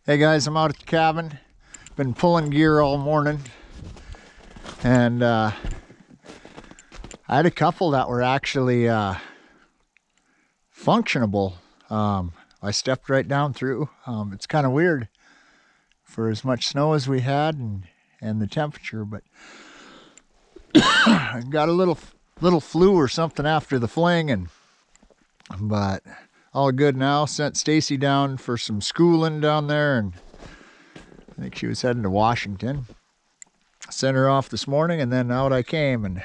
Hey guys, I'm out at the cabin. Been pulling gear all morning, and I had a couple that were actually functionable. I stepped right down through. It's kind of weird for as much snow as we had and the temperature, but I got a little flu or something after the fling, but all good now. Sent Stacy down for some schooling down there, and I think she was heading to Washington. Sent her off this morning, and then out I came, and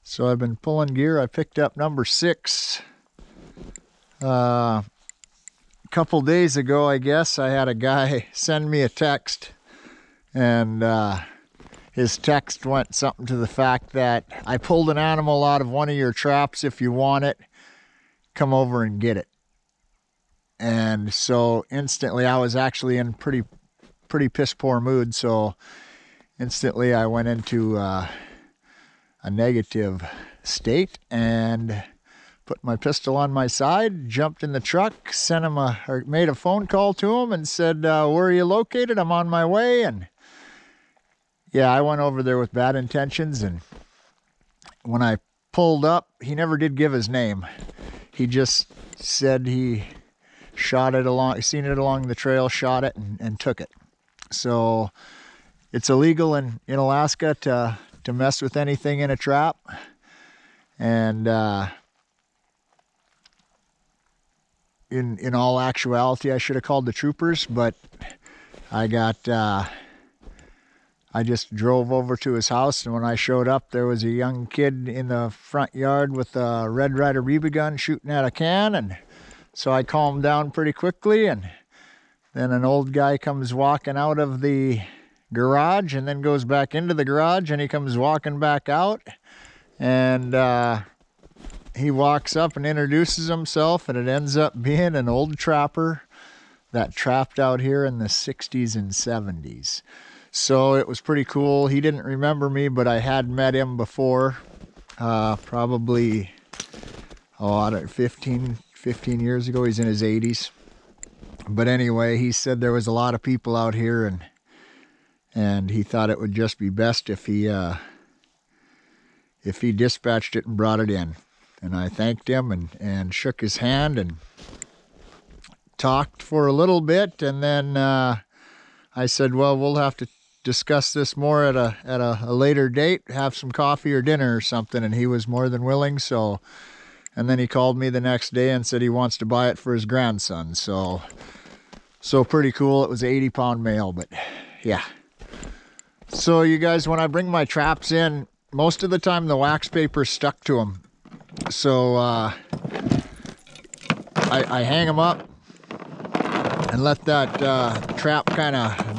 so I've been pulling gear. I picked up number 6 a couple days ago, I guess. I had a guy send me a text, and his text went something to the fact that I pulled an animal out of one of your traps. If you want it, come over and get it. And so instantly, I was actually in pretty piss poor mood, so instantly I went into a negative state and put my pistol on my side, jumped in the truck, made a phone call to him and said, where are you located? I'm on my way. And yeah, I went over there with bad intentions, and when I pulled up, he never did give his name. He just said he shot it seen it along the trail, shot it, and took it. So it's illegal in Alaska to mess with anything in a trap. And in all actuality, I should have called the troopers, but I just drove over to his house, and when I showed up, there was a young kid in the front yard with a Red Ryder BB gun shooting at a can, and so I calmed down pretty quickly, and then an old guy comes walking out of the garage and then goes back into the garage, and he comes walking back out, and he walks up and introduces himself, and it ends up being an old trapper that trapped out here in the 60s and 70s. So it was pretty cool. He didn't remember me, but I had met him before, probably 15 years ago. He's in his 80s. But anyway, he said there was a lot of people out here, and he thought it would just be best if he dispatched it and brought it in. And I thanked him and shook his hand and talked for a little bit, and then I said, well, we'll have to discuss this more at a later date, have some coffee or dinner or something, and he was more than willing. So, and then he called me the next day and said he wants to buy it for his grandson. So pretty cool. It was an 80-pound male, but yeah. So you guys, when I bring my traps in, most of the time the wax paper stuck to them. So I hang them up and let that trap kind of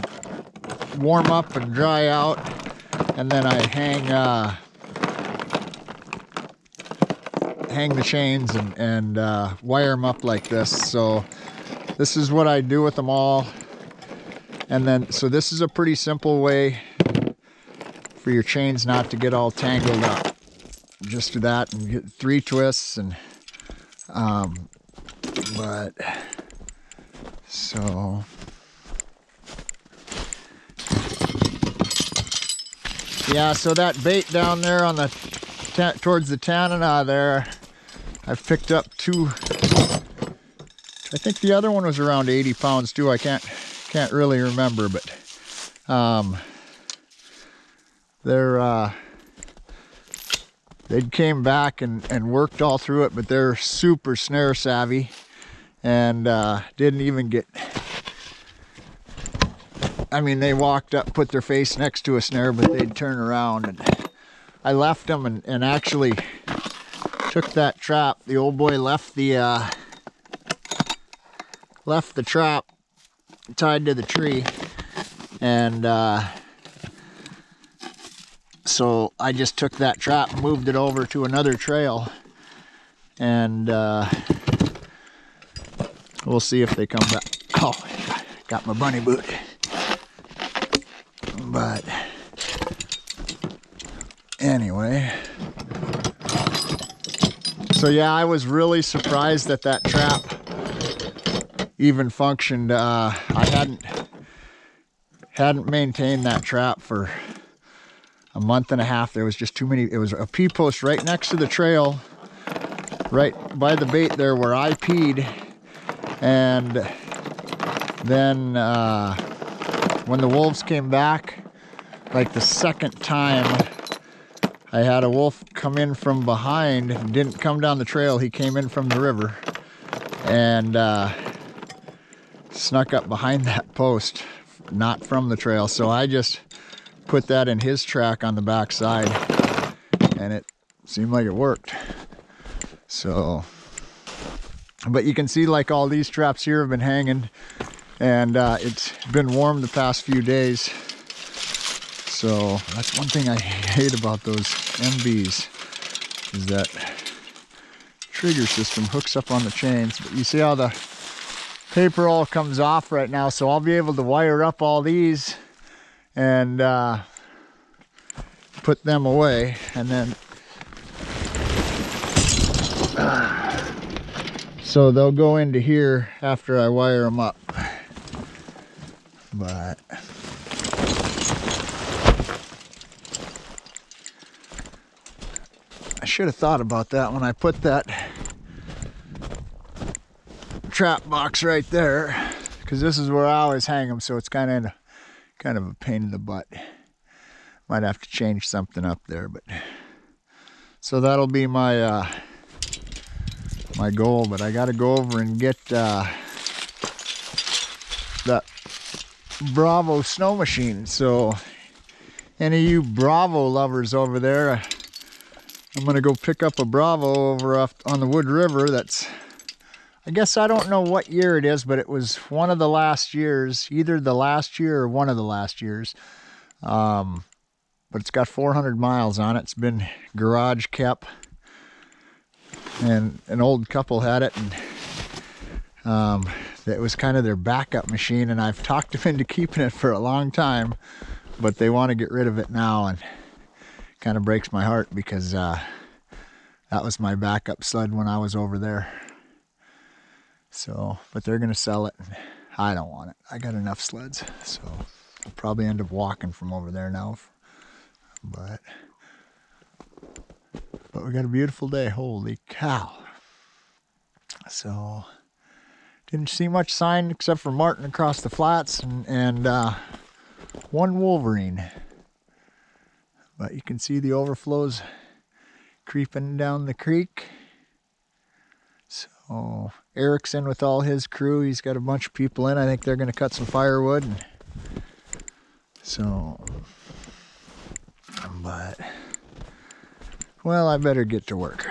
warm up and dry out, and then I hang the chains and wire them up like this. So this is what I do with them all. And then, so this is a pretty simple way for your chains not to get all tangled up. Just do that and get 3 twists, and but so yeah, so that bait down there on the towards the Tanana there, I've picked up 2. I think the other one was around 80 pounds too. I can't really remember, but they came back and worked all through it, but they're super snare savvy, and didn't even get, I mean, they walked up, put their face next to a snare, but they'd turn around, and I left them and actually took that trap. The old boy left the trap tied to the tree, and so I just took that trap and moved it over to another trail, and we'll see if they come back. Oh, got my bunny boot. But anyway, so yeah, I was really surprised that trap even functioned. I hadn't maintained that trap for a month and a half. There was just too many. It was a pee post right next to the trail, right by the bait there where I peed. And then when the wolves came back, like the second time, I had a wolf come in from behind. Didn't come down the trail, he came in from the river and snuck up behind that post, not from the trail. So I just put that in his track on the back side, and it seemed like it worked. So, but you can see like all these traps here have been hanging, and it's been warm the past few days. So that's one thing I hate about those MBs, is that trigger system hooks up on the chains. But you see how the paper all comes off right now, so I'll be able to wire up all these and put them away, and then so they'll go into here after I wire them up. But I should have thought about that when I put that trap box right there, because this is where I always hang them, so it's kind of a pain in the butt. Might have to change something up there, but so that'll be my my goal. But I got to go over and get that Bravo snow machine. So any of you Bravo lovers over there, I'm gonna go pick up a Bravo over on the Wood River. That's, I guess, I don't know what year it is, but it was one of the last years, either the last year or one of the last years. But it's got 400 miles on it. It's been garage kept, and an old couple had it, and that was kind of their backup machine, and I've talked them into keeping it for a long time, but they want to get rid of it now, and kind of breaks my heart, because that was my backup sled when I was over there. So, but they're gonna sell it, and I don't want it. I got enough sleds, so I'll probably end up walking from over there now. But we got a beautiful day. Holy cow. So didn't see much sign except for marten across the flats, and one wolverine. But you can see the overflows creeping down the creek. So Eric's in with all his crew. He's got a bunch of people in. I think they're going to cut some firewood. And so, but, well, I better get to work.